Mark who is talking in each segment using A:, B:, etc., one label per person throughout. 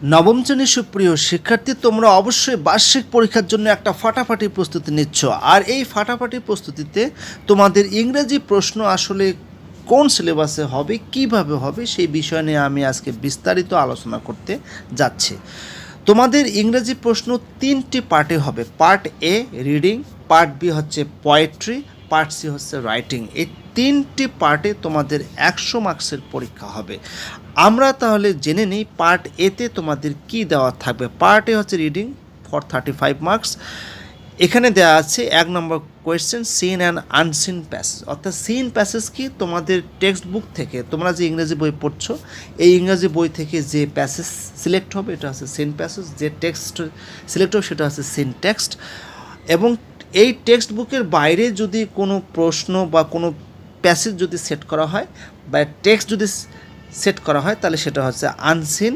A: নবম শ্রেণীর সুপ্রিয় শিক্ষার্থী, তোমরা অবশ্যই বার্ষিক পরীক্ষার জন্য একটা ফাটাফাটি প্রস্তুতি নিচ্ছ। আর এই ফাটাফাটি প্রস্তুতিতে তোমাদের ইংরেজি প্রশ্ন আসলে কোন সিলেবাসে হবে, কিভাবে হবে, সেই বিষয় নিয়ে আমি আজকে বিস্তারিত আলোচনা করতে যাচ্ছি। তোমাদের ইংরেজি প্রশ্ন তিনটি পার্টে হবে। Part A reading, part B হচ্ছে পোয়েট্রি, পার্ট সি হচ্ছে রাইটিং। এই তিনটি পার্টে তোমাদের 100 মার্কসের পরীক্ষা হবে। আমরা তাহলে জেনে নিই পার্ট এতে তোমাদের কি দেওয়া থাকবে। পার্ট এ হচ্ছে রিডিং ফর 35 মার্কস। এখানে দেওয়া আছে 1 নম্বর question, seen and unseen passage. অর্থাৎ সিন প্যাসেজ কি, তোমাদের টেক্সট বুক থেকে তোমরা যে ইংরেজি বই পড়ছো এই ইংরেজি বই থেকে যে প্যাসেজ সিলেক্ট হবে এটা হচ্ছে সিন প্যাসেজ, যে টেক্সট সিলেক্ট হবে সেটা হচ্ছে সিন টেক্সট। এবং এই টেক্সট বুকের বাইরে যদি কোনো প্রশ্ন বা কোনো প্যাসেজ যদি সেট করা হয় বা টেক্সট যদি সেট করা হয় তাহলে সেটা হচ্ছে আনসিন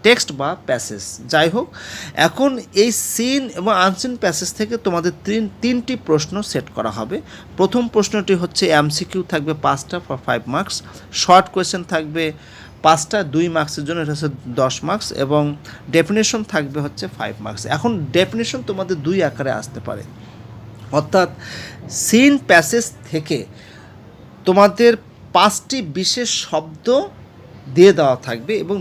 A: টেক্সট বা প্যাসেজ। যাই হোক, এখন এই সিন এবং আনসিন প্যাসেজ থেকে তোমাদের তিনটি প্রশ্ন সেট করা হবে। প্রথম প্রশ্নটি হচ্ছে এমসিকিউ থাকবে 5টা ফর 5 মার্কস, শর্ট কোয়েশ্চেন থাকবে 5টা 2 মার্কসের জন্য, এটা হচ্ছে 10 মার্কস, এবং ডেফিনেশন থাকবে হচ্ছে 5 মার্কস। এখন ডেফিনেশন তোমাদের 2 আকারে আসতে পারে, অর্থাৎ সিন প্যাসেজ থেকে তোমাদের 5টি বিশেষ শব্দ দিয়ে দেওয়া থাকবে এবং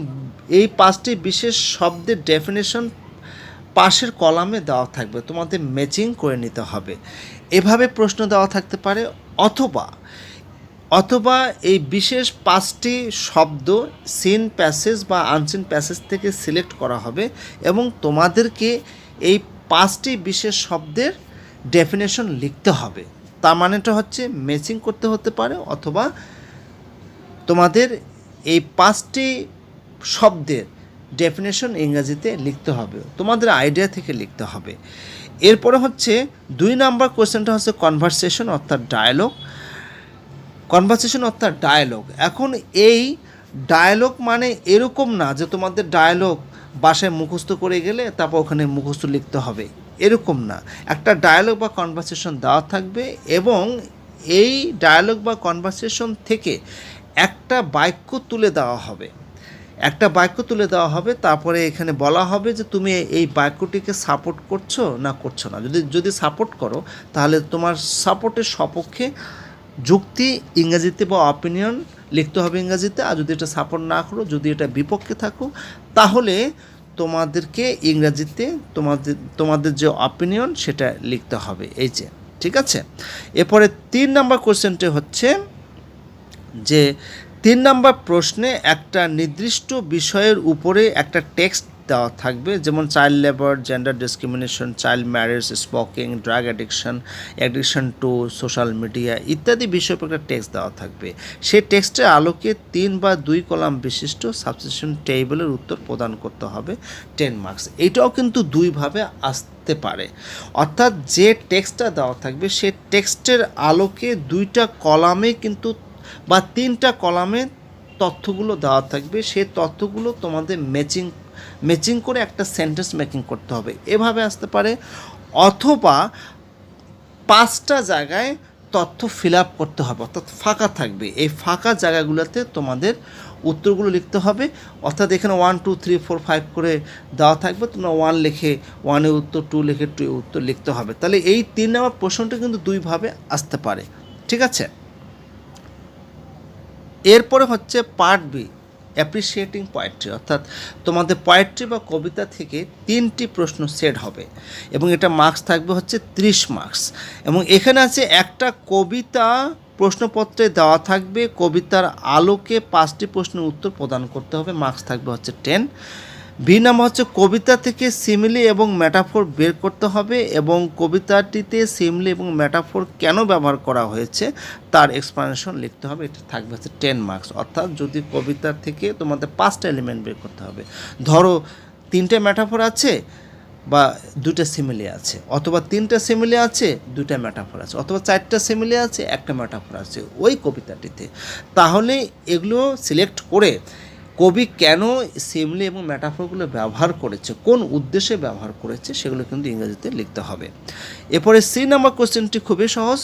A: এই 5টি বিশেষ শব্দের ডেফিনেশন পাশের কলামে দেওয়া থাকবে, তোমাদের ম্যাচিং করে নিতে হবে। এভাবে প্রশ্ন দেওয়া থাকতে পারে, অথবা এই বিশেষ 5টি শব্দ সিন প্যাসেজ বা আনসিন প্যাসেজ থেকে সিলেক্ট করা হবে এবং তোমাদেরকে এই 5টি বিশেষ শব্দের ডেফিনেশন লিখতে হবে। তার মানেটা হচ্ছে ম্যাচিং করতে হতে পারে, অথবা তোমাদের এই 5টি শব্দের ডেফিনেশন ইংরেজিতে লিখতে হবে, তোমাদের আইডিয়া থেকে লিখতে হবে। এরপরে হচ্ছে 2 নাম্বার কোয়েশ্চেনটা হচ্ছে কনভারসেশন অর্থাৎ ডায়ালগ। এখন এই ডায়ালগ মানে এরকম না যে তোমাদের ডায়ালগ বাসায় মুখস্থ করে গেলে তারপর ওখানে মুখস্থ লিখতে হবে, এরকম না। একটা ডায়ালগ বা কনভারসেশন দেওয়া থাকবে এবং এই ডায়ালগ বা কনভারসেশন থেকে একটা বাক্য তুলে দেওয়া হবে, তারপরে এখানে বলা হবে যে তুমি এই বাক্যটিকে সাপোর্ট করছো না করছো না। যদি সাপোর্ট করো তাহলে তোমার সাপোর্টের সপক্ষে যুক্তি ইংরেজিতে বা অপিনিয়ন লিখতে হবে ইংরেজিতে, আর যদি এটা সাপোর্ট না করো, যদি এটা বিপক্ষে থাকো, তাহলে তোমাদেরকে ইংরেজিতে তোমাদের যে অপিনিয়ন সেটা লিখতে হবে। এই যে, ঠিক আছে। এরপরে 3 নাম্বার কোয়েশ্চেনটি হচ্ছে যে 3 নাম্বার প্রশ্নে একটা নির্দিষ্ট বিষয়ের উপরে একটা টেক্সট দেওয়া থাকবে, যেমন child labour, gender discrimination, child marriage, smoking, drug addiction two social media ইত্যাদি বিষয়ের উপর একটা টেক্সট দেওয়া থাকবে। সেই টেক্সটের আলোকে 3 বা 2 কলাম বিশিষ্ট সাবস্টিটিউশন টেবিলের উত্তর প্রদান করতে হবে 10 মার্কস। এইটাও কিন্তু 2ভাবে আসতে পারে, অর্থাৎ যে টেক্সটটা দেওয়া থাকবে সে টেক্সটের আলোকে 2টা কলামে কিন্তু বা 3টা কলামে তথ্যগুলো দেওয়া থাকবে, সেই তথ্যগুলো তোমাদের ম্যাচিং করে একটা সেন্টেন্স মেকিং করতে হবে, এভাবে আসতে পারে। অথবা 5টা জায়গায় তথ্য ফিল আপ করতে হবে, অর্থাৎ ফাঁকা থাকবে, এই ফাঁকা জায়গাগুলোতে তোমাদের উত্তরগুলো লিখতে হবে। অর্থাৎ এখানে 1 2 3 4 5 করে দেওয়া থাকবে, তোমরা 1 লিখে 1-এর উত্তর, 2 লিখে 2-এর উত্তর লিখতে হবে। তাহলে এই 3 নম্বর প্রশ্নটা কিন্তু 2ভাবে আসতে পারে, ঠিক আছে। এরপরে হচ্ছে পার্ট বি, অ্যাপ্রিসিয়েটিং পোয়েট্রি, অর্থাৎ তোমাদের পোয়েট্রি বা কবিতা থেকে 3টি প্রশ্ন সেট হবে এবং এটা মার্কস থাকবে হচ্ছে 30 মার্কস। এবং এখানে আছে একটা কবিতা প্রশ্নপত্রে দেওয়া থাকবে, কবিতার আলোকে 5টি প্রশ্নের উত্তর প্রদান করতে হবে, মার্কস থাকবে হচ্ছে 10। বি নাম্বার হচ্ছে কবিতা থেকে সিমিলি এবং মেটাফোর বের করতে হবে এবং কবিতাটিতে সিমিলি এবং মেটাফোর কেন ব্যবহার করা হয়েছে তার এক্সপ্লানেশন লিখতে হবে, এটা থাকবে হচ্ছে 10 মার্কস। অর্থাৎ যদি কবিতা থেকে তোমাদের 5টা এলিমেন্ট বের করতে হবে, ধরো 3টে মেটাফোর আছে বা 2টা সিমিলি আছে, অথবা 3টা সিমিলি আছে 2টা মেটাফোর আছে, অথবা 4টা সিমিলি আছে 1টা মেটাফোর আছে ওই কবিতাটিতে, তাহলে এগুলো সিলেক্ট করে কবি কেন সিমলি এবং ম্যাটাফোরগুলো ব্যবহার করেছে, কোন উদ্দেশ্যে ব্যবহার করেছে, সেগুলো কিন্তু ইংরেজিতে লিখতে হবে। এরপরে সি নাম্বার কোশ্চেনটি খুবই সহজ।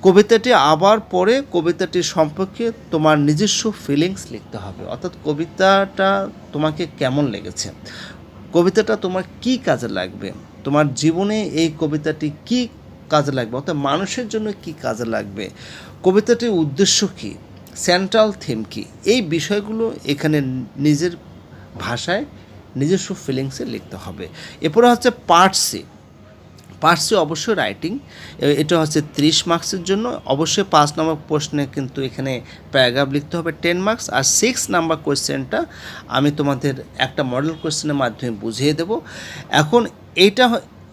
A: কবিতাটি আবার পড়ে কবিতাটির সম্পর্কে তোমার নিজস্ব ফিলিংস লিখতে হবে, অর্থাৎ কবিতাটা তোমাকে কেমন লেগেছে, কবিতাটা তোমার কি কাজে লাগবে, তোমার জীবনে এই কবিতাটি কি কাজে লাগবে, অর্থাৎ মানুষের জন্য কি কাজে লাগবে, কবিতাটির উদ্দেশ্য কী, সেন্ট্রাল থিম কী, এই বিষয়গুলো এখানে নিজের ভাষায় নিজস্ব ফিলিংসে লিখতে হবে। এরপরে হচ্ছে পার্ট সি। পার্ট সি অবশ্যই রাইটিং, এটা হচ্ছে 30 মার্কসের জন্য। অবশ্যই 5 নম্বর প্রশ্নে কিন্তু এখানে প্যারাগ্রাফ লিখতে হবে 10 মার্কস। আর 6 নাম্বার কোয়েশ্চেনটা আমি তোমাদের একটা মডেল কোয়েশ্চেনের মাধ্যমে বুঝিয়ে দেব। এখন এইটা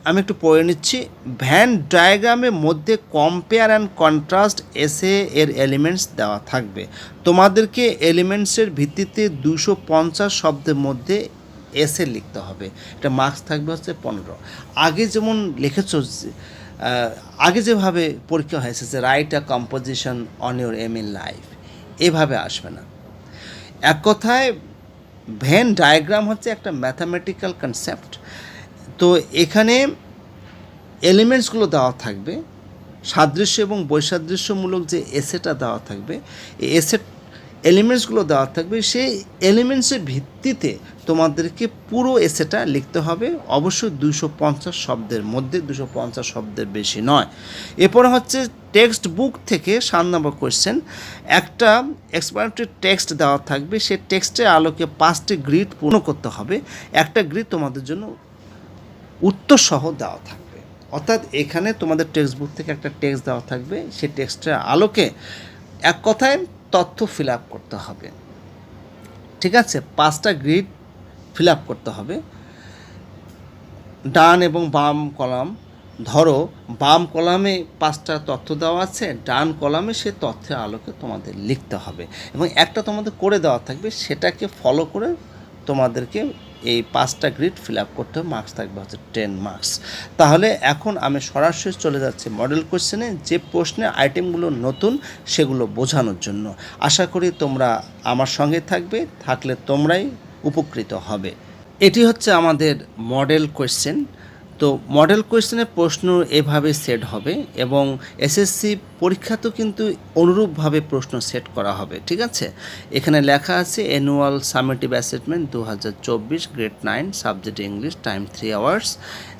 A: আমি একটু পড়ে নিচ্ছি। ভ্যান ডায়াগ্রামের মধ্যে কম্পেয়ার অ্যান্ড কন্ট্রাস্ট এসে এর এলিমেন্টস দেওয়া থাকবে। তোমাদেরকে এলিমেন্টসের ভিত্তিতে 250 শব্দের মধ্যে এসে লিখতে হবে। এটা মার্কস থাকবে হচ্ছে 15। আগে যেমন লিখেছ, আগে যেভাবে পরীক্ষা হয়েছে যে write a composition on your aim in life, এভাবে আসবে না। এক কথায় ভেন ডায়াগ্রাম হচ্ছে একটা ম্যাথামেটিক্যাল কনসেপ্ট। তো এখানে এলিমেন্টসগুলো দেওয়া থাকবে, সাদৃশ্য এবং বৈসাদৃশ্যমূলক যে এসেটা দেওয়া থাকবে, এই এসেট এলিমেন্টসগুলো দেওয়া থাকবে, সেই এলিমেন্টসের ভিত্তিতে তোমাদেরকে পুরো এসেটা লিখতে হবে। অবশ্যই 250 শব্দের মধ্যে, 250 শব্দের বেশি নয়। এরপরে হচ্ছে টেক্সট বুক থেকে 7 নম্বর কোয়েশ্চেন। একটা এক্সপ্লানেটরি টেক্সট দেওয়া থাকবে, সেই টেক্সটের আলোকে 5টি গ্রিড পূর্ণ করতে হবে। একটা গ্রিড তোমাদের জন্য উত্তর সহ দেওয়া থাকবে, অর্থাৎ এখানে তোমাদের টেক্সট বুক থেকে একটা টেক্সট দেওয়া থাকবে, সেই টেক্সটের আলোকে এক কথায় তথ্য ফিল আপ করতে হবে। ঠিক আছে, 5টা গ্রিড ফিল আপ করতে হবে। ডান এবং বাম কলাম, ধরো বাম কলামে 5টা তথ্য দেওয়া আছে, ডান কলামে সে তথ্যের আলোকে তোমাদের লিখতে হবে, এবং একটা তোমাদের করে দেওয়া থাকবে, সেটাকে ফলো করে তোমাদেরকে এই 5টা গ্রিড ফিল আপ করতে হবে। মার্কস থাকবে হচ্ছে 10 মার্কস। তাহলে এখন আমি সরাসরি চলে যাচ্ছি মডেল কোশ্চেনে, যে প্রশ্নে আইটেমগুলো নতুন সেগুলো বোঝানোর জন্য। আশা করি তোমরা আমার সঙ্গে থাকলে তোমরাই উপকৃত হবে। এটি হচ্ছে আমাদের মডেল কোয়েশ্চেন। তো মডেল কোয়েশ্চেনের প্রশ্ন এভাবে সেট হবে, এবং এসএসসি পরীক্ষাতেও কিন্তু অনুরূপভাবে প্রশ্ন সেট করা হবে। ঠিক আছে, এখানে লেখা আছে annual summative assessment 2024 grade 9, subject English, time 3 hours,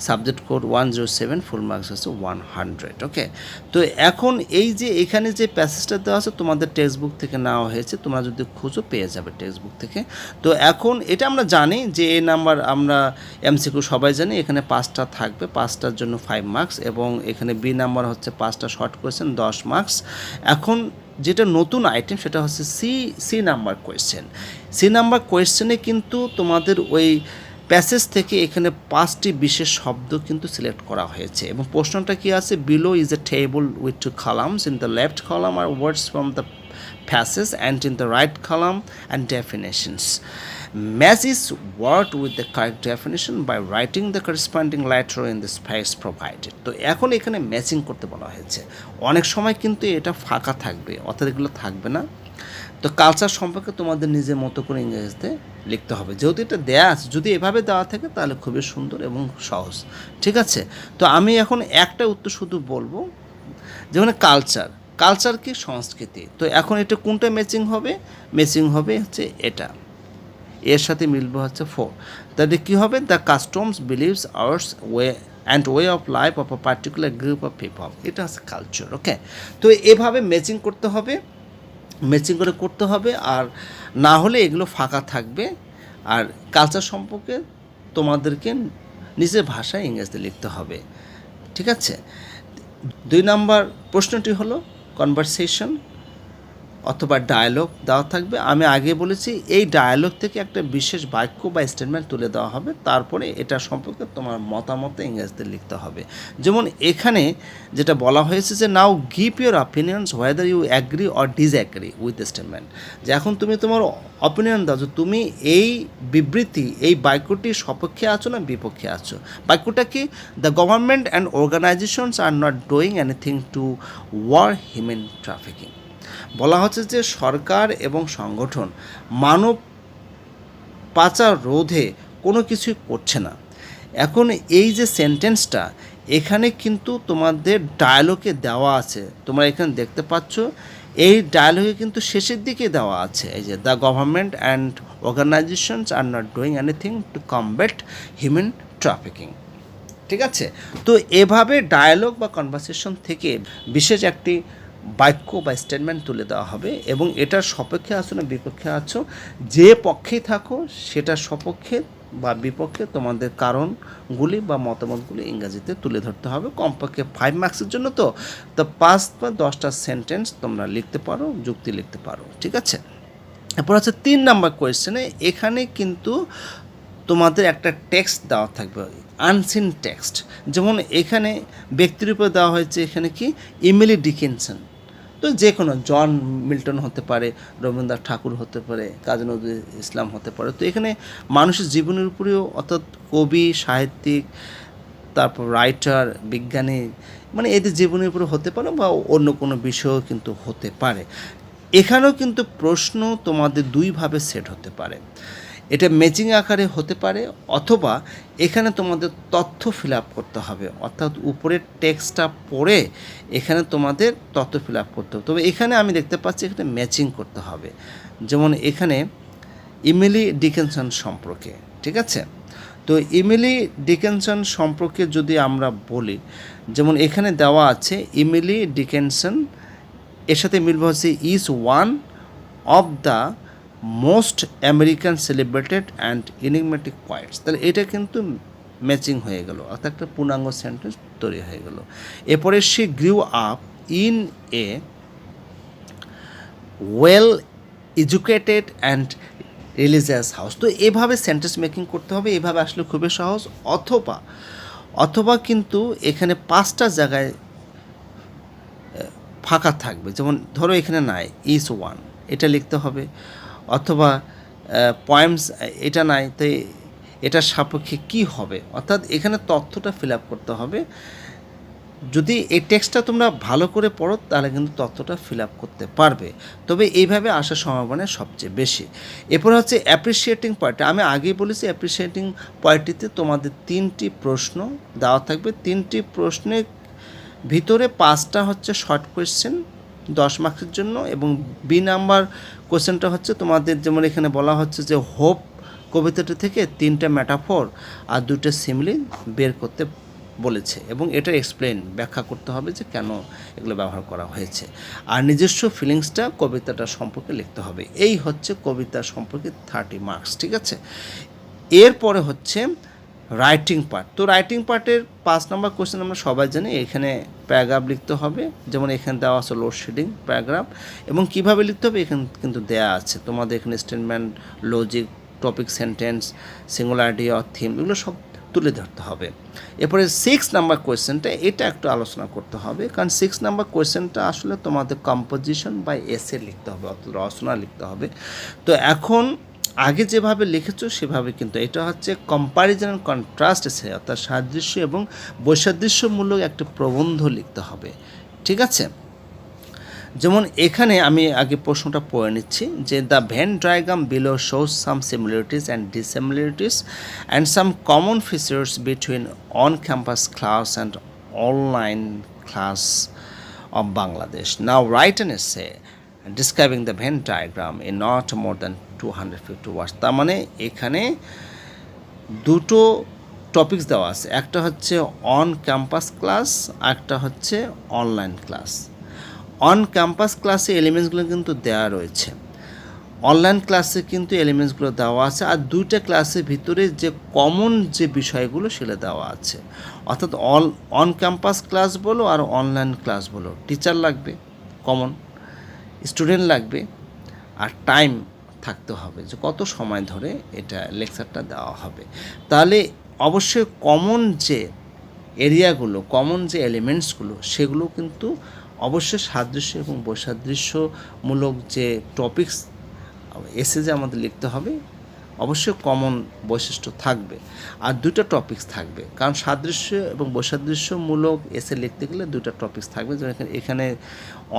A: subject code 107, full marks হচ্ছে 100। ওকে, তো এখন এই যে এখানে যে প্যাসেজটা দেওয়া আছে তোমাদের টেক্সট বুক থেকে নেওয়া হয়েছে, তোমরা যদি খুঁজো পেয়ে যাবে টেক্সট বুক থেকে। তো এখন এটা আমরা জানি যে এই নাম্বার, আমরা এমসিকিউ সবাই জানি, এখানে 5টা থাকবে, 5টার জন্য 5 মার্কস, এবং এখানে বি নাম্বার হচ্ছে 5টা শর্ট কোয়েশ্চেন 10 মার্কস। এখন যেটা নতুন আইটেম সেটা হচ্ছে C number question. C number কোয়েশ্চেনে কিন্তু তোমাদের ওই প্যাসেজ থেকে এখানে 5টি বিশেষ শব্দ কিন্তু সিলেক্ট করা হয়েছে, এবং প্রশ্নটা কি আছে, below is a table with 2 columns, in the left column are words from the passage and in the right column and definitions. Match each word with the correct definition by writing the corresponding letter in the space provided. তো এখন এখানে matching করতে বলা হয়েছে। অনেক সময় কিন্তু এটা ফাঁকা থাকবে, অর্থাৎ এগুলো থাকবে না। তো কালচার সম্পর্কে তোমাদের নিজের মতো করে ইংরেজিতে লিখতে হবে, যেহেতু এটা দেয়া আছে। যদি এভাবে দেওয়া থাকে তাহলে খুবই সুন্দর এবং সহজ। ঠিক আছে, তো আমি এখন একটা উত্তর শুধু বলবো, যেমন কালচার কি, সংস্কৃতি। তো এখন এটা কোনটা ম্যাচিং হবে? ম্যাচিং হবে হচ্ছে এটা, এর সাথে মিলবে হচ্ছে 4। তাহলে কী হবে? The customs, believes, hours, way and way of life of a particular group of people, এটা হচ্ছে কালচার। ওকে, তো এভাবে ম্যাচিং করতে হবে, করতে হবে, আর না হলে এগুলো ফাঁকা থাকবে। আর কালচার সম্পর্কে তোমাদেরকে নিজের ভাষায় ইংরেজিতে লিখতে হবে। ঠিক আছে, 2 নম্বর প্রশ্নটি হলো কনভারসেশন অথবা ডায়ালগ দেওয়া থাকবে। আমি আগে বলেছি এই ডায়ালগ থেকে একটা বিশেষ বাক্য বা স্টেটমেন্ট তুলে দেওয়া হবে, তারপরে এটা সম্পর্কে তোমার মতামত ইংরেজিতে লিখতে হবে। যেমন এখানে যেটা বলা হয়েছে যে now give your opinions whether you agree or disagree with statement, যে এখন তুমি তোমার অপিনিয়ন দাও যে তুমি এই বিবৃতি, এই বাক্যটির সপক্ষে আছো না বিপক্ষে আছো। বাক্যটা কি? The government and organisations are not doing anything to war human trafficking. বলা হচ্ছে যে সরকার এবং সংগঠন মানব পাচার রোধে কোনো কিছুই করছে না। এখন এই যে সেন্টেন্সটা এখানে কিন্তু তোমাদের ডায়ালগে দেওয়া আছে, তোমরা এখানে দেখতে পাচ্ছ এই ডায়ালগে কিন্তু শেষের দিকে দেওয়া আছে, এই যে the government and organisations are not doing anything to combat human trafficking. ঠিক আছে, তো এভাবে ডায়ালগ বা কনভারসেশন থেকে বিশেষ একটি বাক্য বা স্টেটমেন্ট তুলে দেওয়া হবে এবং এটার সপক্ষে আছো না বিপক্ষে আছো, যে পক্ষেই থাকো সেটার সপক্ষে বা বিপক্ষে তোমাদের কারণগুলি বা মতামতগুলি ইংরেজিতে তুলে ধরতে হবে। কমপক্ষে 5 মার্কসের জন্য তো 5 বা 10টা সেন্টেন্স তোমরা লিখতে পারো, যুক্তি লিখতে পারো। ঠিক আছে, এরপর হচ্ছে 3 নাম্বার কোয়েশ্চেনে এখানে কিন্তু তোমাদের একটা টেক্সট দেওয়া থাকবে, আনসিন টেক্সট। যেমন এখানে ব্যক্তির উপর দেওয়া হয়েছে এখানে কি ইমিলি ডিকিনসন, তো যে কোনো জন মিল্টন হতে পারে, রবীন্দ্রনাথ ঠাকুর হতে পারে, কাজী নজরুল ইসলাম হতে পারে। তো এখানে মানুষের জীবনের উপরেও অর্থাৎ কবি, সাহিত্যিক, তারপর রাইটার, বিজ্ঞানী, মানে এদের জীবনের উপরে হতে পারে বা অন্য কোনো বিষয়ও কিন্তু হতে পারে। এখানেও কিন্তু প্রশ্ন তোমাদের দুইভাবে সেট হতে পারে, এটা ম্যাচিং আকারে হতে পারে অথবা এখানে তোমাদের তথ্য ফিল আপ করতে হবে, অর্থাৎ উপরের টেক্সটটা পড়ে এখানে তোমাদের তথ্য ফিল আপ করতে হবে। তবে এখানে আমি দেখতে পাচ্ছি এখানে ম্যাচিং করতে হবে। যেমন এখানে ইমিলি ডিকিনসন সম্পর্কে, ঠিক আছে, তো ইমিলি ডিকিনসন সম্পর্কে যদি আমরা বলি, যেমন এখানে দেওয়া আছে ইমিলি ডিকিনসন, এর সাথে মিলবে হচ্ছে is one of the most American celebrated and enigmatic points. তাহলে এটা কিন্তু ম্যাচিং হয়ে গেল, অর্থাৎ একটা পূর্ণাঙ্গ সেন্টেন্স তৈরি হয়ে গেল। এরপরে she grew up in a well educated and religious house. তো এভাবে সেন্টেন্স মেকিং করতে হবে, এভাবে আসলে খুবই সহজ। অথবা কিন্তু এখানে 5টা জায়গায় ফাঁকা থাকবে, যেমন ধরো এখানে নাই ইজ ওয়ান, এটা লিখতে হবে, অথবা পয়েমস এটা নাই, তাই এটার সাপেক্ষে কী হবে, অর্থাৎ এখানে তথ্যটা ফিল আপ করতে হবে। যদি এই টেক্সটটা তোমরা ভালো করে পড়ো তাহলে কিন্তু তথ্যটা ফিল আপ করতে পারবে, তবে এইভাবে আসার সম্ভাবনা সবচেয়ে বেশি। এরপর হচ্ছে অ্যাপ্রিসিয়েটিং পয়েন্ট। আমি আগেই বলেছি অ্যাপ্রিসিয়েটিং পয়েন্টটিতে তোমাদের 3টি প্রশ্ন দেওয়া থাকবে। 3টি প্রশ্নের ভিতরে 5টা হচ্ছে শর্ট কোয়েশ্চেন 10 মার্কের জন্য, এবং বি নাম্বার কোয়েশ্চেনটা হচ্ছে তোমাদের, যেমন এখানে বলা হচ্ছে যে হোপ কবিতাটি থেকে 3টা ম্যাটাফর আর 2টা সিমিলি বের করতে বলেছে, এবং এটা এক্সপ্লেন ব্যাখ্যা করতে হবে যে কেন এগুলো ব্যবহার করা হয়েছে, আর নিজস্ব ফিলিংসটা কবিতাটা সম্পর্কে লিখতে হবে। এই হচ্ছে কবিতা সম্পর্কে 30 মার্কস। ঠিক আছে, এরপরে হচ্ছে রাইটিং পার্ট। তো রাইটিং পার্টের 5 নম্বর কোশ্চেন আমরা সবাই জানি, এখানে প্যারাগ্রাফ লিখতে হবে, যেমন এখানে দেওয়া আছে লোডশেডিং প্যারাগ্রাফ, এবং কিভাবে লিখতে হবে এখানে কিন্তু দেয়া আছে তোমাদের। এখানে statement, logic, topic, sentence, singularity or theme, এগুলো সব তুলে ধরতে হবে। এরপরে 6 নাম্বার কোয়েশ্চেনটা, এটা একটু আলোচনা করতে হবে, কারণ 6 নাম্বার কোয়েশ্চেনটা আসলে তোমাদের কম্পোজিশন বা এসে লিখতে হবে, অর্থাৎ রচনা লিখতে হবে। তো এখন আগে যেভাবে লিখেছো সেভাবে কিন্তু এটা হচ্ছে কম্প্যারিজন অ্যান্ড কন্ট্রাস্ট এসে, অর্থাৎ সাদৃশ্য এবং বৈসাদৃশ্যমূলক একটা প্রবন্ধ লিখতে হবে। ঠিক আছে, যেমন এখানে আমি আগে প্রশ্নটা পড়ে নিচ্ছি যে the Venn diagram below shows some similarities and dissimilarities and some common features between on campus class and online class of Bangladesh. Now write an essay describing the Venn diagram in not more than 250 ওয়ার্ডস। তার মানে এখানে 2টো topics দেওয়া আছে, একটা হচ্ছে on campus class, একটা হচ্ছে online class. On campus ক্লাসে এলিমেন্টসগুলো কিন্তু দেওয়া রয়েছে, অনলাইন ক্লাসে কিন্তু এলিমেন্টসগুলো দেওয়া আছে, আর 2টা ক্লাসের ভিতরে যে কমন যে বিষয়গুলো সেটা দেওয়া আছে। অর্থাৎ অন ক্যাম্পাস ক্লাস বলো আর অনলাইন ক্লাস বলো, টিচার লাগবে কমন, স্টুডেন্ট লাগবে, আর টাইম থাকতে হবে যে কত সময় ধরে এটা লেকচারটা দেওয়া হবে। তাহলে অবশ্যই কমন যে এরিয়াগুলো, কমন যে এলিমেন্টসগুলো, সেগুলো কিন্তু অবশ্যই সাদৃশ্য এবং বৈসাদৃশ্যমূলক যে টপিকস এসে যে আমাদের লিখতে হবে, অবশ্যই কমন বৈশিষ্ট্য থাকবে, আর দুটো টপিকস থাকবে, কারণ সাদৃশ্য এবং বৈসাদৃশ্যমূলক এসে লিখতে গেলে দুটো টপিকস থাকবে, যেমন এখানে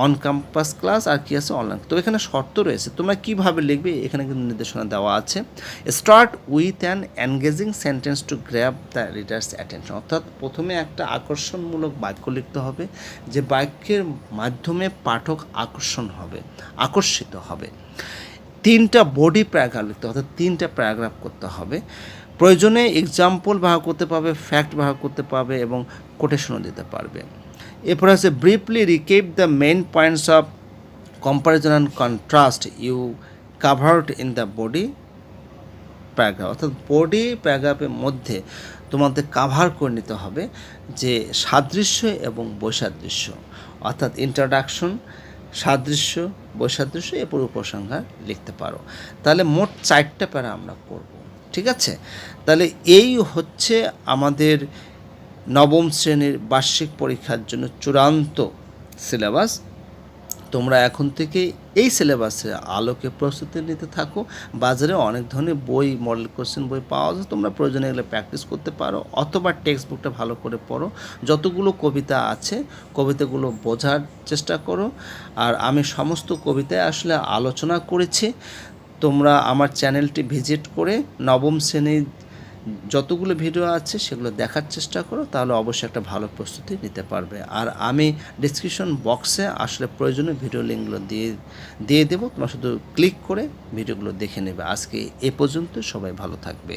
A: অন ক্যাম্পাস ক্লাস আর কি আছে অনলাইন। তো এখানে শর্ত রয়েছে, তোমরা কীভাবে লিখবে এখানে কিন্তু নির্দেশনা দেওয়া আছে। Start with an engaging sentence to grab the readers attention, অর্থাৎ প্রথমে একটা আকর্ষণমূলক বাক্য লিখতে হবে, যে বাক্যের মাধ্যমে পাঠক আকর্ষিত হবে। 3টা বডি প্যারাগ্রাফ লিখতে হবে, অর্থাৎ 3টা প্যারাগ্রাফ করতে হবে। প্রয়োজনে এক্সাম্পল ব্যবহার করতে পারবে, ফ্যাক্ট ব্যবহার করতে পারবে এবং কোটেশনও দিতে পারবে। এরপর আছে briefly recap the main points of comparison and contrast you covered in the body paragraph, অর্থাৎ বডি প্যারাগ্রাফের মধ্যে তোমাদের কাভার করে নিতে হবে যে সাদৃশ্য এবং বৈসাদৃশ্য, অর্থাৎ ইন্ট্রোডাকশন, সাদৃশ্য, বৈসাদৃশ্য, এরপর উপসংহার লিখতে পারো। তাহলে মোট 4টা প্যারা আমরা করব, ঠিক আছে? তাহলে এই হচ্ছে আমাদের নবম শ্রেণীর বার্ষিক পরীক্ষার জন্য চূড়ান্ত সিলেবাস। তোমরা এখন থেকে এই সিলেবাসের আলোকে প্রস্তুতি নিতে থাকো। বাজারে অনেক ধরনের বই, মডেল কোশ্চেন বই পাওয়া যায়, তোমরা প্রয়োজনে এগুলো প্র্যাকটিস করতে পারো, অথবা টেক্সট বুকটা ভালো করে পড়ো। যতগুলো কবিতা আছে কবিতাগুলো বোঝার চেষ্টা করো। আর আমি সমস্ত কবিতায় আসলে আলোচনা করেছি, তোমরা আমার চ্যানেলটি ভিজিট করে নবম শ্রেণীর যতগুলো ভিডিও আছে সেগুলো দেখার চেষ্টা করো, তাহলে অবশ্যই একটা ভালো প্রস্তুতি নিতে পারবে। আর আমি ডিসক্রিপশন বক্সে আসলে প্রয়োজনীয় ভিডিও লিঙ্কগুলো দিয়ে দেবো, তোমরা শুধু ক্লিক করে ভিডিওগুলো দেখে নেবে। আজকে এ পর্যন্ত, সবাই ভালো থাকবে।